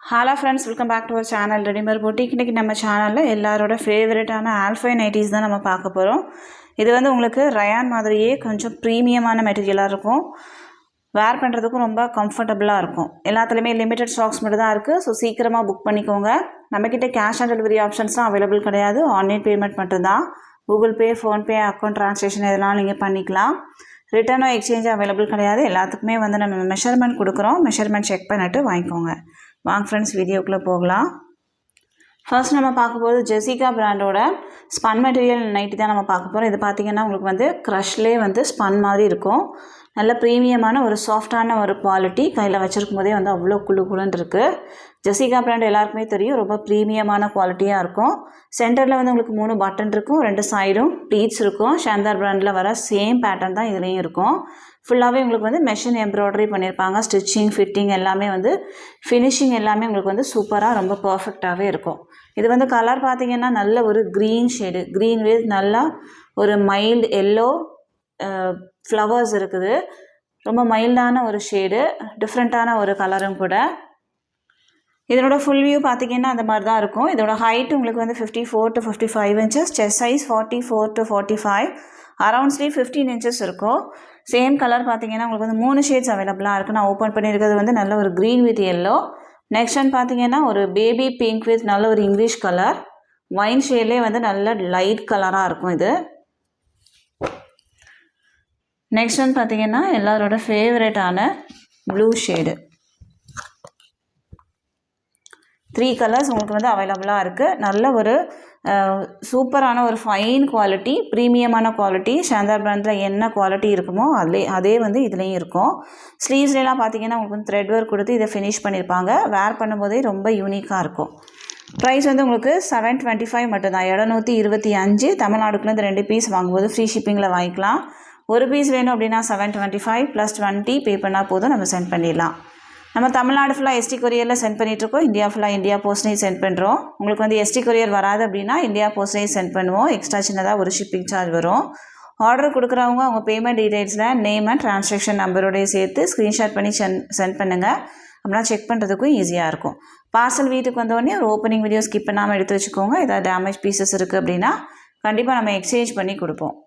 Hello friends, welcome back to our channel readymade boutique. இன்றைக்கி நம்ம சேனலில் எல்லாரோட ஃபேவரட்டான ஆல்ஃபை நைட்டிஸ் தான் நம்ம பார்க்க போகிறோம். இது வந்து உங்களுக்கு ரயான் மாதிரியே கொஞ்சம் ப்ரீமியமான மெட்டீரியலாக இருக்கும். வேர் பண்ணுறதுக்கும் ரொம்ப கம்ஃபர்டபுளாக இருக்கும். எல்லாத்துலேயுமே லிமிட்டட் ஸ்டாக்ஸ் மட்டும் தான் இருக்குது. ஸோ சீக்கிரமாக புக் பண்ணிக்கோங்க. நம்மக்கிட்ட கேஷ் ஆன் டெலிவரி ஆப்ஷன்ஸ்லாம் அவைலபிள் கிடையாது. ஆன்லைன் பேமெண்ட் மட்டும்தான். Google Pay, PhonePe, account translation இதெல்லாம் நீங்கள் பண்ணிக்கலாம். ரிட்டர்னோ எக்ஸ்சேஞ்ச் அவைலபிள் கிடையாது. எல்லாத்துக்குமே வந்து நம்ம மெஷர்மெண்ட் கொடுக்குறோம். மெஷர்மெண்ட் செக் பண்ணிட்டு வாங்கிக்கோங்க. வாங்க ஃப்ரெண்ட்ஸ், வீடியோக்குள்ளே போகலாம். ஃபர்ஸ்ட் நம்ம பார்க்கும்போது ஜெசிகா பிராண்டோட ஸ்பன் மெட்டீரியல் நைட்டி தான் நம்ம பார்க்க போகிறோம். இது பார்த்திங்கன்னா உங்களுக்கு வந்து க்ரஷ்லேயே வந்து ஸ்பன் மாதிரி இருக்கும். நல்ல ப்ரீமியமான ஒரு சாஃப்டான ஒரு குவாலிட்டி. கையில் வச்சுருக்கும் போதே வந்து அவ்வளோ குழுன்னு இருக்குது. ஜெசிகா பிராண்ட் எல்லாருக்குமே தெரியும், ரொம்ப ப்ரீமியமான குவாலிட்டியாக இருக்கும். சென்டரில் வந்து உங்களுக்கு 3 பட்டன் இருக்கும், 2 சைடும் ப்ளீட்ஸ் இருக்கும். ஷாந்தார் பிராண்டில் வர சேம் பேட்டர்ன் தான் இதுலேயும் இருக்கும். ஃபுல்லாகவே உங்களுக்கு வந்து மெஷின் எம்ப்ராய்டரி பண்ணியிருப்பாங்க. ஸ்டிச்சிங், ஃபிட்டிங் எல்லாமே வந்து ஃபினிஷிங் எல்லாமே உங்களுக்கு வந்து சூப்பராக ரொம்ப பர்ஃபெக்டாகவே இருக்கும். இது வந்து கலர் பார்த்திங்கன்னா நல்ல ஒரு க்ரீன் ஷேடு, க்ரீன் வித் நல்லா ஒரு மைல்டு எல்லோ ஃப்ளவர்ஸ் இருக்குது. ரொம்ப மைல்டான ஒரு ஷேடு, டிஃப்ரெண்ட்டான ஒரு கலரும் கூட. இதனோட ஃபுல் வியூ பார்த்திங்கன்னா அந்த மாதிரி தான் இருக்கும். இதோட ஹைட் உங்களுக்கு வந்து 54 to 55 inches, chest size 44 to 45, around sleeve 15 inches இருக்கும். சேம் கலர் பார்த்திங்கன்னா உங்களுக்கு வந்து 3 ஷேட்ஸ் அவைலபிளாக இருக்குது. நான் ஓப்பன் பண்ணியிருக்கிறது வந்து நல்ல ஒரு green with yellow. Next one பார்த்திங்கன்னா ஒரு பேபி பிங்க் வித் நல்ல ஒரு இங்கிலீஷ் கலர். ஒயின் ஷேட்லேயே வந்து நல்ல லைட் கலராக இருக்கும் இது. நெக்ஸ்ட் ஒன் பார்த்திங்கன்னா எல்லாரோட ஃபேவரட்டான ப்ளூ ஷேடு. 3 கலர்ஸ் உங்களுக்கு வந்து அவைலபிளாக இருக்குது. நல்ல ஒரு சூப்பரான ஒரு ஃபைன் குவாலிட்டி, ப்ரீமியமான குவாலிட்டி. ஷாந்தார் பிராண்டில் என்ன குவாலிட்டி இருக்குமோ அதே வந்து இதுலேயும் இருக்கும். ஸ்லீவ்ஸ்லாம் பார்த்திங்கன்னா உங்களுக்கு வந்து த்ரெட் ஒர்க் கொடுத்து இதை ஃபினிஷ் பண்ணியிருப்பாங்க. வேர் பண்ணும்போதே ரொம்ப யூனிக்காக இருக்கும். ப்ரைஸ் வந்து உங்களுக்கு 725 மட்டும்தான். 725. தமிழ்நாடுக்குள்ளேருந்து 2 பீஸ் வாங்கும்போது ஃப்ரீ ஷிப்பிங்கில் வாங்கிக்கலாம். ஒரு பீஸ் வேணும் அப்படின்னா 725 + 20 பே பண்ணால் போதும், நம்ம சென்ட் பண்ணிடலாம். நம்ம தமிழ்நாடு ஃபுல்லாக எஸ்டி கொரியரில் சென்ட் பண்ணிகிட்ருக்கோம். இந்தியா ஃபுல்லாக இந்தியா போஸ்ட்லேயும் சென்ட் பண்ணுறோம். உங்களுக்கு வந்து எஸ்டி கொரியர் வராது அப்படின்னா இந்தியா போஸ்ட்லேயும் சென்ட் பண்ணுவோம். எக்ஸ்ட்ரா சின்னதாக ஒரு ஷிப்பிங் சார்ஜ் வரும். ஆர்டர் கொடுக்குறவங்க அவங்க பேமெண்ட் டீட்டெயில்ஸில் நேம் அண்ட் ட்ரான்சாக்ஷன் நம்பரோடையே சேர்த்து ஸ்க்ரீன்ஷாட் பண்ணி சென்ட் பண்ணுங்கள். அப்படின்னா செக் பண்ணுறதுக்கும் ஈஸியாக இருக்கும். பார்சல் வீட்டுக்கு வந்தோடனே ஒரு ஓப்பனிங் வீடியோ ஸ்கிப் பண்ணாமல் எடுத்து வச்சுக்கோங்க. ஏதாவது டேமேஜ் பீசஸ் இருக்குது அப்படின்னா கண்டிப்பாக நம்ம எக்ஸ்சேஞ்ச் பண்ணி கொடுப்போம்.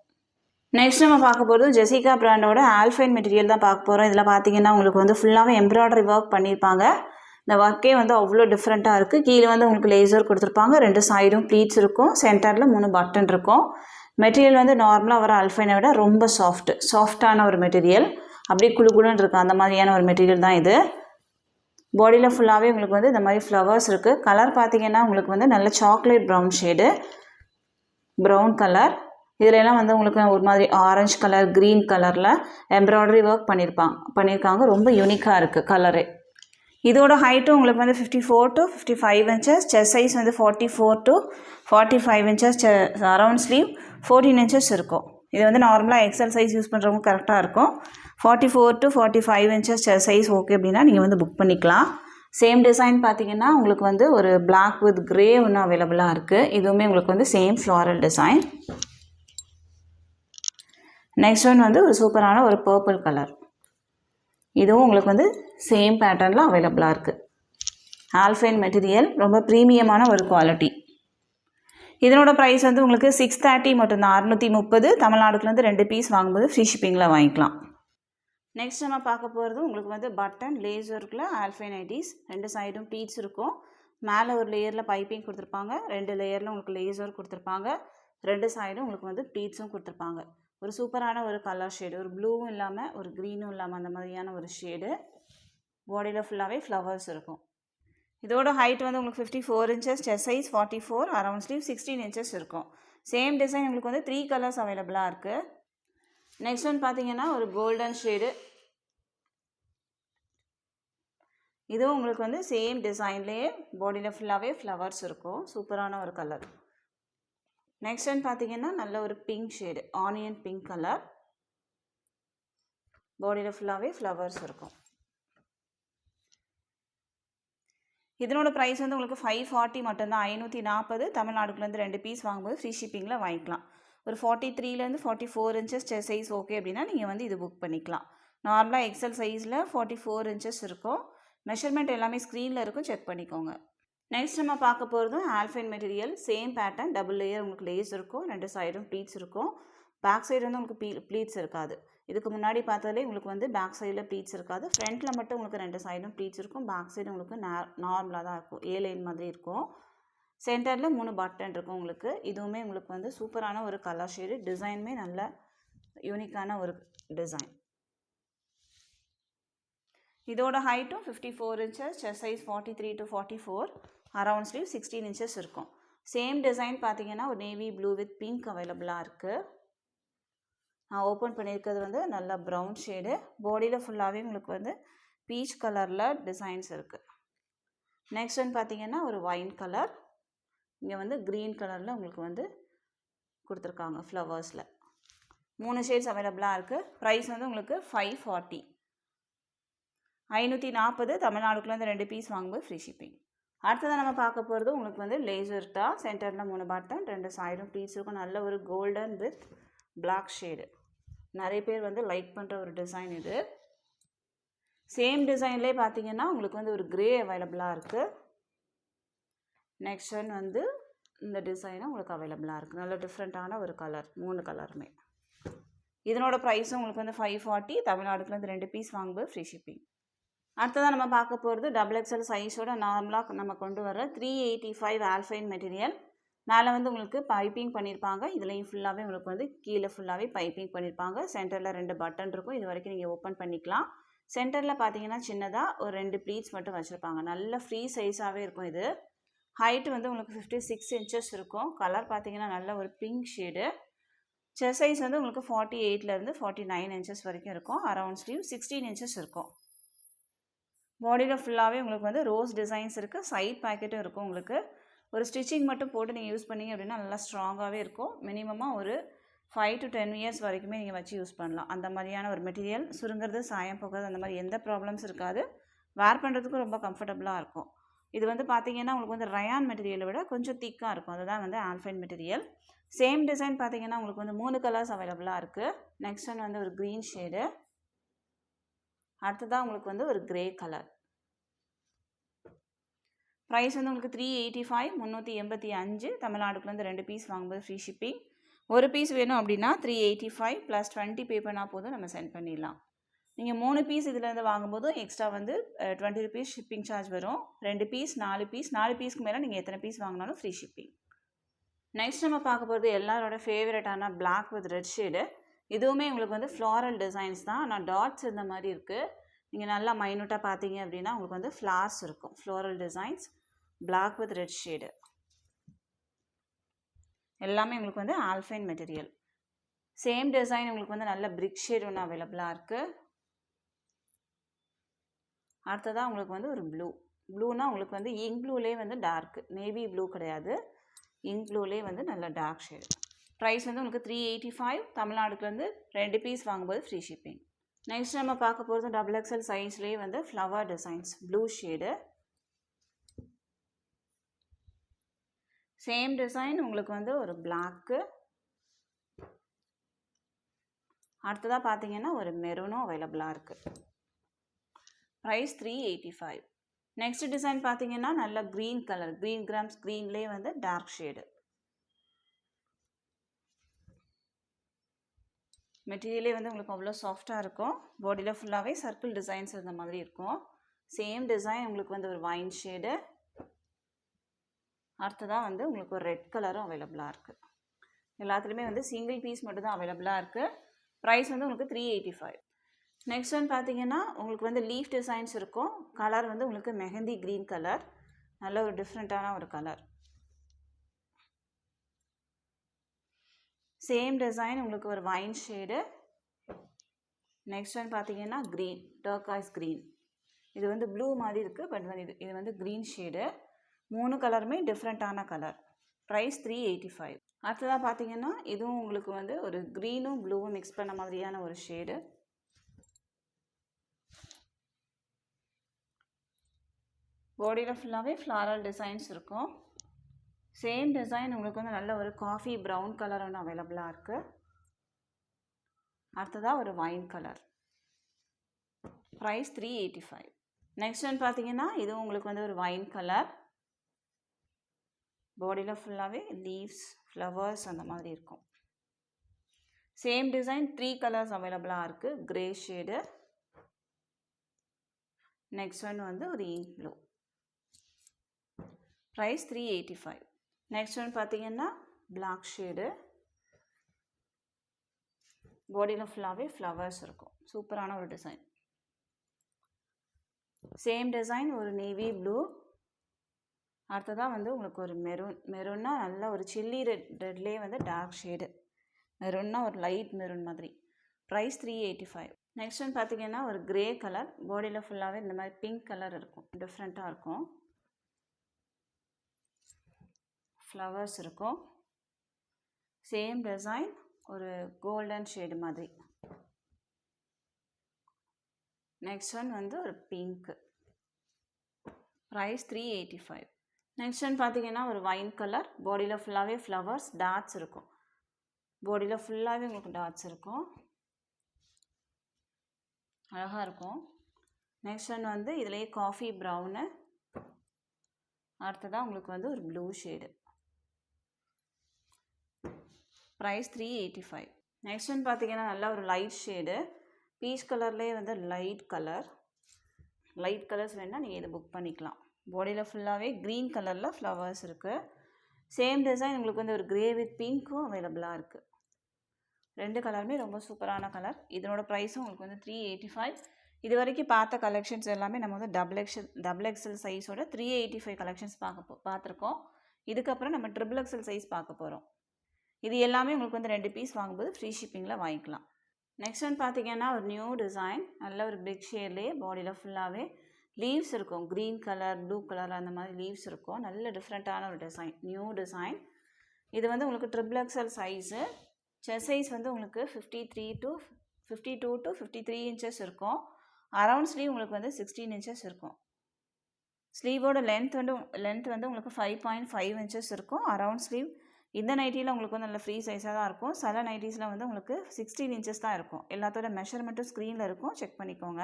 நெக்ஸ்ட் நம்ம பார்க்க போகிறது ஜெசிகா பிராண்டோட ஆல்ஃபைன் மெட்டீரியல் தான் பார்க்க போகிறோம். இதில் பார்த்தீங்கன்னா உங்களுக்கு வந்து ஃபுல்லாகவே எம்ப்ராய்டரி ஒர்க் பண்ணியிருப்பாங்க. இந்த ஒர்க்கே வந்து அவ்வளோ டிஃப்ரெண்ட்டாக இருக்குது. கீழே வந்து உங்களுக்கு லேசர் கொடுத்துருப்பாங்க. 2 சைடும் ப்ளீட்ஸ் இருக்கும். சென்டரில் 3 பட்டன் இருக்கும். மெட்டீரியல் வந்து நார்மலாக வர ஆல்ஃபைனை விட ரொம்ப சாஃப்டான ஒரு மெட்டீரியல். அப்படியே குழுன்னு இருக்குது. அந்த மாதிரியான ஒரு மெட்டீரியல் தான் இது. பாடியில் ஃபுல்லாகவே உங்களுக்கு வந்து இந்த மாதிரி ஃப்ளவர்ஸ் இருக்குது. கலர் பார்த்திங்கன்னா உங்களுக்கு வந்து நல்ல chocolate brown shade, brown colour. இதிலெல்லாம் வந்து உங்களுக்கு ஒரு மாதிரி ஆரஞ்சு கலர், க்ரீன் கலரில் எம்ப்ராய்டரி ஒர்க் பண்ணியிருக்காங்க. ரொம்ப யூனிக்காக இருக்குது கலரு. இதோட ஹைட்டும் உங்களுக்கு வந்து 54 to 55 இன்ச்சஸ், செஸ்ட் சைஸ் வந்து 44 to 45 inches, around sleeve 14 inches இருக்கும். இது வந்து நார்மலாக எக்ஸல் சைஸ் யூஸ் பண்ணுறவங்க கரெக்டாக இருக்கும். 44 to 45 inches chest size okay அப்படின்னா நீங்கள் வந்து புக் பண்ணிக்கலாம். சேம் டிசைன் பார்த்திங்கன்னா உங்களுக்கு வந்து ஒரு பிளாக் வித் க்ரே ஒன்று அவைலபிளாக இருக்குது. இதுவுமே உங்களுக்கு வந்து same floral design. Next one வந்து ஒரு சூப்பரான ஒரு பர்பிள் கலர். இதுவும் உங்களுக்கு வந்து சேம் பேட்டர்னில் அவைலபிளாக இருக்குது. ஆல்ஃபைன் மெட்டீரியல், ரொம்ப ப்ரீமியமான ஒரு குவாலிட்டி. இதனோட ப்ரைஸ் வந்து உங்களுக்கு 630 மட்டும்தான். 630. தமிழ்நாடுக்குலேருந்து 2 பீஸ் வாங்கும்போது ஃப்ரீ ஷிப்பிங்கில் வாங்கிக்கலாம். நெக்ஸ்ட் நம்ம பார்க்க போகிறது உங்களுக்கு வந்து பட்டன் லேசருக்குள்ள ஆல்ஃபைன் நைட்டிஸ். 2 சைடும் ப்ளீட்ஸ் இருக்கும். மேலே ஒரு லேயரில் பைப்பிங் கொடுத்துருப்பாங்க. 2 லேயரில் உங்களுக்கு லேசர் கொடுத்துருப்பாங்க. 2 சைடும் உங்களுக்கு வந்து ப்ளீட்ஸும் கொடுத்துருப்பாங்க. ஒரு சூப்பரான ஒரு கலர் ஷேடு, ஒரு ப்ளூவும் இல்லாமல் ஒரு க்ரீனும் இல்லாமல் அந்த மாதிரியான ஒரு ஷேடு. பாடியில் ஃபுல்லாகவே ஃப்ளவர்ஸ் இருக்கும். இதோட ஹைட் வந்து உங்களுக்கு 54 inches, chest size 44, around sleeve 16 inches இருக்கும். சேம் டிசைன் உங்களுக்கு வந்து 3 கலர்ஸ் அவைலபிளாக இருக்குது. நெக்ஸ்ட் ஒன் பார்த்தீங்கன்னா ஒரு கோல்டன் ஷேடு. இதுவும் உங்களுக்கு வந்து சேம் டிசைன்லேயே பாடியில் ஃபுல்லாகவே ஃப்ளவர்ஸ் இருக்கும். சூப்பரான ஒரு கலர். நெக்ஸ்ட் ஒன் பார்த்தீங்கன்னா நல்ல ஒரு pink shade, onion pink colour. பாடியில் ஃபுல்லாகவே ஃப்ளவர்ஸ் இருக்கும். இதனோட ப்ரைஸ் வந்து உங்களுக்கு 540 மட்டும்தான். 540. தமிழ்நாடுக்குலேருந்து 2 பீஸ் வாங்கும்போது ஃப்ரீ ஷிப்பிங்கில் வாங்கிக்கலாம். ஒரு 43லேருந்து 44 இன்ச்சஸ் செஸ்ட் சைஸ் ஓகே அப்படின்னா நீங்கள் வந்து இது புக் பண்ணிக்கலாம். நார்மலாக எக்ஸல் சைஸில் 44 இன்ச்சஸ் இருக்கும். மெஷர்மெண்ட் எல்லாமே ஸ்க்ரீனில் இருக்கும், செக் பண்ணிக்கோங்க. நெக்ஸ்ட் நம்ம பார்க்க போகிறதும் alpine material. Same pattern, double layer உங்களுக்கு லேஸ் இருக்கும், 2 சைடும் ப்ளீட்ஸ் இருக்கும். பேக் சைடு வந்து உங்களுக்கு ப்ளீட்ஸ் இருக்காது. இதுக்கு முன்னாடி பார்த்ததுலே உங்களுக்கு வந்து பேக் சைடில் ப்ளீட்ஸ் இருக்காது. ஃப்ரண்ட்டில் மட்டும் உங்களுக்கு 2 சைடும் ப்ளீட்ஸ் இருக்கும். பேக் சைடு உங்களுக்கு நார்மலாக தான் இருக்கும், ஏ லைன் மாதிரி இருக்கும். சென்டரில் 3 பட்டன் இருக்கும் உங்களுக்கு. இதுவுமே உங்களுக்கு வந்து சூப்பரான ஒரு கலர் ஷேடு. டிசைனுமே நல்ல யூனிக்கான ஒரு டிசைன். இதோட ஹைட்டும் 54 inches, chest size 43 to 44, around sleeve 16 inches இருக்கும். சேம் டிசைன் பார்த்தீங்கன்னா ஒரு நேவி ப்ளூ வித் பிங்க் அவைலபிளாக இருக்குது. நான் ஓப்பன் பண்ணியிருக்கிறது வந்து நல்ல ப்ரௌன் ஷேடு. பாடியில் ஃபுல்லாகவே உங்களுக்கு வந்து பீச் கலரில் டிசைன்ஸ் இருக்குது. நெக்ஸ்ட் வந்து பார்த்தீங்கன்னா ஒரு ஒயின் கலர், இங்கே வந்து க்ரீன் கலரில் உங்களுக்கு வந்து கொடுத்துருக்காங்க ஃப்ளவர்ஸில். 3 ஷேட்ஸ் அவைலபிளாக இருக்குது. ப்ரைஸ் வந்து உங்களுக்கு 540, 540. தமிழ்நாடுக்குள்ளே 2 பீஸ் வாங்கும்போது ஃப்ரீ ஷிப்பிங். அடுத்ததாக நம்ம பார்க்க போகிறது உங்களுக்கு வந்து லேசர் தான். சென்டரில் 3 பட்டன், 2 சைடும் ப்ளீட்ஸ் இருக்கும். நல்ல ஒரு கோல்டன் வித் பிளாக் ஷேடு. நிறைய பேர் வந்து லைக் பண்ணுற ஒரு டிசைன் இது. சேம் டிசைன்லேயே பார்த்தீங்கன்னா உங்களுக்கு வந்து ஒரு கிரே அவைலபிளாக இருக்குது. நெக்ஸ்ட் ஒன் வந்து இந்த டிசைனும் உங்களுக்கு அவைலபிளாக இருக்குது. நல்ல டிஃப்ரெண்ட்டான ஒரு கலர், 3 கலருமே. இதனோட ப்ரைஸும் உங்களுக்கு வந்து 540. தமிழ்நாடுக்குள்ளே 2 பீஸ் வாங்கும்போது ஃப்ரீ ஷிப்பிங். அடுத்ததாக நம்ம பார்க்க போகிறது XXL சைஸோட நார்மலாக நம்ம கொண்டு வர 385 ஆல்ஃபைன் மெட்டீரியல். மேலே வந்து உங்களுக்கு பைப்பிங் பண்ணியிருப்பாங்க. இதுலேயும் ஃபுல்லாகவே உங்களுக்கு வந்து கீழே ஃபுல்லாகவே பைப்பிங் பண்ணியிருப்பாங்க. சென்டரில் 2 பட்டன் இருக்கும். இது வரைக்கும் நீங்கள் ஓப்பன் பண்ணிக்கலாம். சென்டரில் பார்த்தீங்கன்னா சின்னதாக ஒரு 2 ப்ளீட்ஸ் மட்டும் வச்சுருப்பாங்க. நல்ல ஃப்ரீ சைஸாகவே இருக்கும் இது. ஹைட்டு வந்து உங்களுக்கு 56 இன்ச்சஸ் இருக்கும். கலர் பார்த்தீங்கன்னா நல்ல ஒரு பிங்க் ஷேடு. செஸ்ட் சைஸ் வந்து உங்களுக்கு 48லேருந்து 49 இன்ச்சஸ் வரைக்கும் இருக்கும். அரவுண்ட் ஸ்லீவ் 16 இன்ச்சஸ் இருக்கும். பாடியில் ஃபுல்லாகவே உங்களுக்கு வந்து ரோஸ் டிசைன்ஸ் இருக்குது. சைட் பாக்கெட்டும் இருக்கும். உங்களுக்கு ஒரு ஸ்டிச்சிங் மட்டும் போட்டு நீங்கள் யூஸ் பண்ணிங்க அப்படின்னா நல்லா ஸ்ட்ராங்காகவே இருக்கும். மினிமமாக ஒரு 5 to 10 இயர்ஸ் வரைக்குமே நீங்கள் வச்சு யூஸ் பண்ணலாம். அந்த மாதிரியான ஒரு மெட்டீரியல். சுருங்கிறது, சாயம் போகிறது, அந்த மாதிரி எந்த ப்ராப்ளம்ஸ் இருக்காது. வேர் பண்ணுறதுக்கும் ரொம்ப கம்ஃபர்டபுளாக இருக்கும். இது வந்து பார்த்தீங்கன்னா உங்களுக்கு வந்து ரயான் மெட்டீரியலை விட கொஞ்சம் திக்காக இருக்கும். அதுதான் வந்து ஆல்ஃபைன் மெட்டீரியல். சேம் டிசைன் பார்த்தீங்கன்னா உங்களுக்கு வந்து 3 கலர்ஸ் அவைலபிளாக இருக்குது. நெக்ஸ்ட் ஒன் வந்து ஒரு க்ரீன் ஷேடு. அடுத்ததாக உங்களுக்கு வந்து ஒரு கிரே கலர். ப்ரைஸ் வந்து உங்களுக்கு 385, 385. தமிழ்நாடுக்குள்ளேருந்து 2 பீஸ் வாங்கும்போது ஃப்ரீ ஷிப்பிங். ஒரு பீஸ் வேணும் அப்படின்னா 385 + 20 பே பண்ணால் போதும், நம்ம சென்ட் பண்ணிடலாம். நீங்கள் 3 பீஸ் இதிலேருந்து வாங்கும்போதும் எக்ஸ்ட்ரா வந்து 20 rupees ஷிப்பிங் சார்ஜ் வரும். 2 பீஸ் 4 பீஸ், 4 பீஸ்க்கு மேலே நீங்கள் எத்தனை பீஸ் வாங்கினாலும் ஃப்ரீ ஷிப்பிங். நெக்ஸ்ட் நம்ம பார்க்க போகிறது எல்லாரோட ஃபேவரட்டான பிளாக் வித் ரெட் ஷேடு. இதுவுமே உங்களுக்கு வந்து ஃப்ளாரல் டிசைன்ஸ் தான். ஆனால் டாட்ஸ் இந்த மாதிரி இருக்குது. நீங்கள் நல்லா மைனூட்டாக பார்த்தீங்க அப்படின்னா உங்களுக்கு வந்து ஃப்ளார்ஸ் இருக்கும். Floral designs, black with red shade. எல்லாமே உங்களுக்கு வந்து ஆல்ஃபைன் மெட்டீரியல். சேம் டிசைன் உங்களுக்கு வந்து நல்ல பிரிக் ஷேட் ஒன்று அவைலபிளாக இருக்குது. அடுத்ததாக உங்களுக்கு வந்து ஒரு ப்ளூனா உங்களுக்கு வந்து இங்க் ப்ளூலேயே வந்து டார்க், நேவி ப்ளூ கிடையாது, இங்க் ப்ளூலேயே வந்து நல்ல டார்க் ஷேடு. ப்ரைஸ் வந்து உங்களுக்கு 385. தமிழ்நாடுக்குலேருந்து 2 பீஸ் வாங்கும்போது ஃப்ரீ ஷிப்பிங். நெக்ஸ்ட் நம்ம பார்க்க போகிறது XXL சைஸ்லேயே வந்து flower designs, blue shade. Same design உங்களுக்கு வந்து ஒரு பிளாக்கு. அடுத்ததாக பார்த்தீங்கன்னா ஒரு மெரூனும் அவைலபிளாக இருக்குது. ப்ரைஸ் 385. நெக்ஸ்ட் டிசைன் பார்த்தீங்கன்னா நல்ல க்ரீன் கலர், க்ரீன் கிராம்ஸ் க்ரீன்லேயே வந்து டார்க் ஷேடு. மெட்டீரியலே வந்து உங்களுக்கு அவ்வளோ சாஃப்டாக இருக்கும். பாடியில் ஃபுல்லாகவே சர்க்கிள் டிசைன்ஸ் இருந்த மாதிரி இருக்கும். சேம் டிசைன் உங்களுக்கு வந்து ஒரு வைன் ஷேடு. அடுத்ததாக வந்து உங்களுக்கு ஒரு ரெட் கலரும் அவைலபிளாக இருக்குது. எல்லாத்துலேயுமே வந்து சிங்கிள் பீஸ் மட்டும் தான் அவைலபிளாக இருக்குது. ப்ரைஸ் வந்து உங்களுக்கு 385. நெக்ஸ்ட் ஒன் பார்த்தீங்கன்னா உங்களுக்கு வந்து லீஃப் டிசைன்ஸ் இருக்கும். கலர் வந்து உங்களுக்கு மெஹந்தி க்ரீன் கலர், நல்ல ஒரு டிஃப்ரெண்ட்டான ஒரு கலர். சேம் டிசைன் உங்களுக்கு ஒரு வைன் ஷேடு. நெக்ஸ்ட் ஒன் பார்த்தீங்கன்னா க்ரீன், டர்காய்ஸ் க்ரீன். இது வந்து ப்ளூ மாதிரி இருக்குது, பட் வந்து இது வந்து க்ரீன் ஷேடு. 3 கலருமே டிஃப்ரெண்ட்டான கலர். ப்ரைஸ் 385. அடுத்ததாக பார்த்தீங்கன்னா இதுவும் உங்களுக்கு வந்து ஒரு க்ரீனும் ப்ளூவும் மிக்ஸ் பண்ண மாதிரியான ஒரு ஷேடு. பாடியில் ஃபுல்லாகவே ஃப்ளாரல் டிசைன்ஸ் இருக்கும். சேம் டிசைன் உங்களுக்கு வந்து நல்ல ஒரு காஃபி ப்ரௌன் கலர் ஒன்று அவைலபிளாக இருக்குது. அடுத்ததாக ஒரு wine colour. Price 385. Next one பார்த்தீங்கன்னா இதுவும் உங்களுக்கு வந்து ஒரு வைன் கலர். பாடியில் ஃபுல்லாகவே லீவ்ஸ், ஃப்ளவர்ஸ் அந்த மாதிரி இருக்கும். சேம் டிசைன் 3 கலர்ஸ் அவைலபிளாக இருக்குது. Grey shade. நெக்ஸ்ட் ஒன் வந்து ஒரு ink blue. Price 385. Next one பார்த்தீங்கன்னா பிளாக் ஷேடு. பாடியில் ஃபுல்லாகவே ஃப்ளவர்ஸ் இருக்கும். சூப்பரான ஒரு டிசைன். சேம் டிசைன் ஒரு நேவி ப்ளூ. அடுத்ததாக வந்து உங்களுக்கு ஒரு மெரூன்னா நல்ல ஒரு சில்லி ரெட்லேயே வந்து டார்க் ஷேடு. மெரூன்னா ஒரு லைட் மெரூன் மாதிரி. ப்ரைஸ் 385. நெக்ஸ்ட் ஒன் பார்த்தீங்கன்னா ஒரு கிரே கலர். பாடியில் ஃபுல்லாகவே இந்த மாதிரி பிங்க் கலர் இருக்கும். டிஃப்ரெண்ட்டாக இருக்கும். ஃப்ளவர்ஸ் இருக்கும். சேம் டிசைன் ஒரு கோல்டன் ஷேடு மாதிரி. நெக்ஸ்ட் ஒன் வந்து ஒரு பிங்க். ப்ரைஸ் 385. நெக்ஸ்ட் ஒன் பார்த்தீங்கன்னா ஒரு வைன் கலர். பாடியில் ஃபுல்லாகவே ஃப்ளவர்ஸ், டாட்ஸ் இருக்கும். பாடியில் ஃபுல்லாகவே உங்களுக்கு டாட்ஸ் இருக்கும். அழகாக இருக்கும். நெக்ஸ்ட் ஒன் வந்து இதுலேயே காஃபி ப்ரௌனு. அடுத்ததாக உங்களுக்கு வந்து ஒரு blue shade. Price 385. Next one பார்த்தீங்கன்னா நல்லா ஒரு லைட் ஷேடு. பீச் கலர்லேயே வந்து லைட் கலர்ஸ் வேணால் நீங்கள் இதை புக் பண்ணிக்கலாம். பாடியில் ஃபுல்லாகவே க்ரீன் கலரில் ஃப்ளவர்ஸ் இருக்குது. சேம் டிசைன் உங்களுக்கு வந்து ஒரு கிரே வித் பிங்க்கும் அவைலபிளாக இருக்குது. 2 கலருமே ரொம்ப சூப்பரான கலர். இதனோட ப்ரைஸும் உங்களுக்கு வந்து 385. இது வரைக்கும் பார்த்த கலெக்ஷன்ஸ் எல்லாமே நம்ம வந்து டபுள் எக்ஸல் சைஸோட 385 கலெக்ஷன்ஸ் பார்த்துருக்கோம். இதுக்கப்புறம் நம்ம ட்ரிபிள் எக்ஸல் சைஸ் பார்க்க போகிறோம். இது எல்லாமே உங்களுக்கு வந்து 2 பீஸ் வாங்கும்போது ஃப்ரீ ஷிப்பிங்கில் வாங்கிக்கலாம். நெக்ஸ்ட் ஒன் பார்த்தீங்கன்னா ஒரு நியூ டிசைன். நல்ல ஒரு பிக் ஷேட்லேயே பாடியில் ஃபுல்லாகவே லீவ்ஸ் இருக்கும். க்ரீன் கலர், ப்ளூ கலர் அந்த மாதிரி லீவ்ஸ் இருக்கும். நல்ல டிஃப்ரெண்ட்டான ஒரு டிசைன், நியூ டிசைன். இது வந்து உங்களுக்கு triple XL size. Chest size வந்து உங்களுக்கு 52 to 53 இன்ச்சஸ் இருக்கும். அரவுண்ட் ஸ்லீவ் உங்களுக்கு வந்து 16 இன்ச்சஸ் இருக்கும். ஸ்லீவோட லென்த் வந்து உங்களுக்கு 5.5 இன்ச்சஸ் இருக்கும். அரவுண்ட் ஸ்லீவ் இந்த நைட்டியில் உங்களுக்கு வந்து நல்ல ஃப்ரீ சைஸாக தான் இருக்கும். சில நைட்டிஸில் வந்து உங்களுக்கு 16 இன்ச்சஸ் தான் இருக்கும். எல்லாத்தோட மெஷர்மெண்ட்டும் ஸ்க்ரீனில் இருக்கும், செக் பண்ணிக்கோங்க.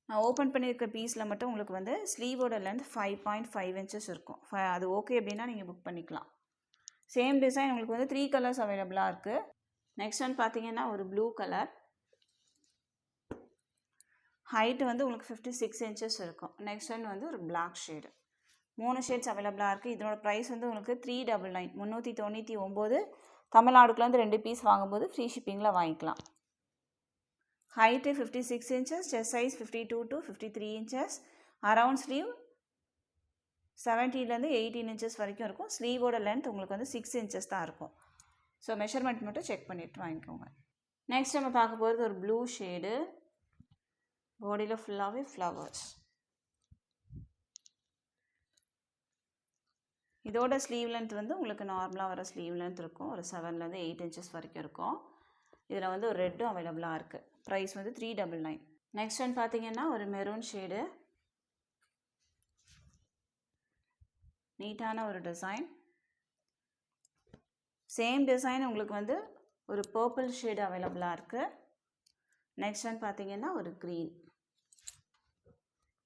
நான் ஓப்பன் பண்ணியிருக்க பீஸில் மட்டும் உங்களுக்கு வந்து ஸ்லீவோட லென்த் 5.5 இன்ச்சஸ் இருக்கும். அது ஓகே அப்படின்னா நீங்கள் புக் பண்ணிக்கலாம். சேம் டிசைன் உங்களுக்கு வந்து 3 கலர்ஸ் அவைலபிளாக இருக்குது. நெக்ஸ்ட் ஒன் பார்த்தீங்கன்னா ஒரு ப்ளூ கலர். ஹைட்டு வந்து உங்களுக்கு 56 இன்ச்சஸ் இருக்கும். நெக்ஸ்ட் ஒன் வந்து ஒரு பிளாக் ஷேடு. 3 ஷேட்ஸ் அவைலபிளாக இருக்குது. இதனோட ப்ரைஸ் வந்து உங்களுக்கு 399, 399. தமிழ்நாடுக்குலேருந்து 2 பீஸ் வாங்கும்போது ஃப்ரீ ஷிப்பிங்கில் வாங்கிக்கலாம். Height 56 inches, chest size 52 to 53 inches, around sleeve 17 to 18 inches வரைக்கும் இருக்கும். ஸ்லீவோட லென்த் உங்களுக்கு வந்து 6 இன்ச்சஸ் தான் இருக்கும். ஸோ மெஷர்மெண்ட் மட்டும் செக் பண்ணிவிட்டு வாங்கிக்கோங்க. நெக்ஸ்ட் நம்ம பார்க்க போகிறது ஒரு ப்ளூ ஷேடு. பாடியில் ஃபுல்லாகவே ஃப்ளவர்ஸ். இதோட ஸ்லீவ் லென்த் வந்து உங்களுக்கு நார்மலாக வர ஸ்லீவ் லென்த் இருக்கும். ஒரு 7 to 8 இன்ச்சஸ் வரைக்கும் இருக்கும். இதில் வந்து ஒரு ரெட்டும் அவைலபிளாக இருக்குது. ப்ரைஸ் வந்து 399. நெக்ஸ்ட் ஒன் பார்த்தீங்கன்னா ஒரு மெரூன் ஷேடு. நீட்டான ஒரு டிசைன். சேம் டிசைன் உங்களுக்கு வந்து ஒரு பர்பிள் ஷேடு அவைலபிளாக இருக்குது. நெக்ஸ்ட் ஒன் பார்த்தீங்கன்னா ஒரு க்ரீன்.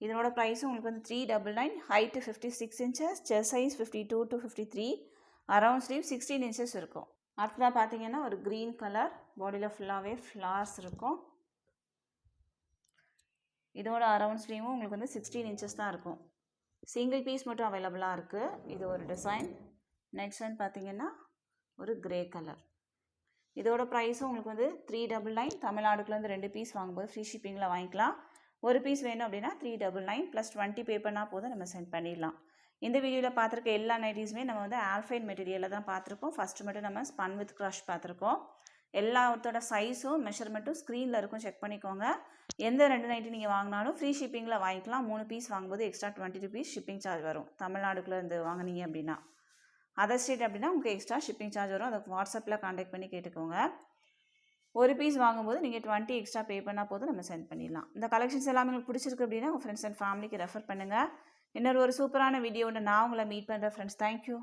இதனோட ப்ரைஸும் உங்களுக்கு வந்து 399. Height 56 inches, chest size 52 to 53, around sleeve 16 inches இருக்கும். அடுத்ததாக பார்த்தீங்கன்னா ஒரு க்ரீன் கலர். பாடியில் ஃபுல்லாகவே ஃப்ளார்ஸ் இருக்கும். இதோட அரவுண்ட் ஸ்லீவும் உங்களுக்கு வந்து 16 இன்ச்சஸ் தான் இருக்கும். சிங்கிள் பீஸ் மட்டும் அவைலபிளாக இருக்குது. இது ஒரு டிசைன். நெக்ஸ்ட் ஒன் பார்த்தீங்கன்னா ஒரு கிரே கலர். இதோட ப்ரைஸும் உங்களுக்கு வந்து 399. தமிழ்நாடுக்குலேருந்து 2 பீஸ் வாங்கும்போது ஃப்ரீ ஷிப்பிங்கில் வாங்கிக்கலாம். ஒரு பீஸ் வேணும் அப்படின்னா 399 + 20 பே பண்ணால் போதும், நம்ம சென்ட் பண்ணிடலாம். இந்த வீடியோவில் பார்த்துருக்க எல்லா நைட்டிஸுமே நம்ம வந்து ஆல்ஃபைன் மெட்டீரியலில் தான் பார்த்துருக்கோம். ஃபஸ்ட்டு மட்டும் நம்ம ஸ்பன் வித் க்ரஷ் பார்த்துருக்கோம். எல்லாத்தோட சைஸும் மெஷர்மெண்ட்டும் ஸ்க்ரீனில் இருக்கும், செக் பண்ணிக்கோங்க. எந்த 2 நைட்டி நீங்கள் வாங்கினாலும் ஃப்ரீ ஷிப்பிங்கில் வாங்கிக்கலாம். 3 பீஸ் வாங்கும்போது எக்ஸ்ட்ரா 20 rupees ஷிப்பிங் சார்ஜ் வரும். தமிழ்நாடுக்குள்ளேருந்து வாங்கினீங்க அப்படின்னா. அதர் ஸ்டேட் அப்படின்னா உங்களுக்கு எக்ஸ்ட்ரா ஷிப்பிங் சார்ஜ் வரும். அதுக்கு வாட்ஸ்அப்பில் கான்டாக்ட் பண்ணி கேட்டுக்கோங்க. ஒரு பீஸ் வாங்கும்போது நீங்கள் 20 எக்ஸ்ட்ரா பே பண்ணால் போதும், நம்ம சென்ட் பண்ணிடலாம். இந்த கலெக்ஷன்ஸ் எல்லாமே உங்களுக்கு பிடிச்சிருக்கு அப்படின்னா உங்கள் ஃப்ரெண்ட்ஸ் அண்ட் ஃபேமிலிக்கு ரெஃபர் பண்ணுங்கள். இன்னொரு சூப்பரான வீடியோவில் நான் உங்களை மீட் பண்ணுறேன் ஃப்ரெண்ட்ஸ். தேங்க்யூ.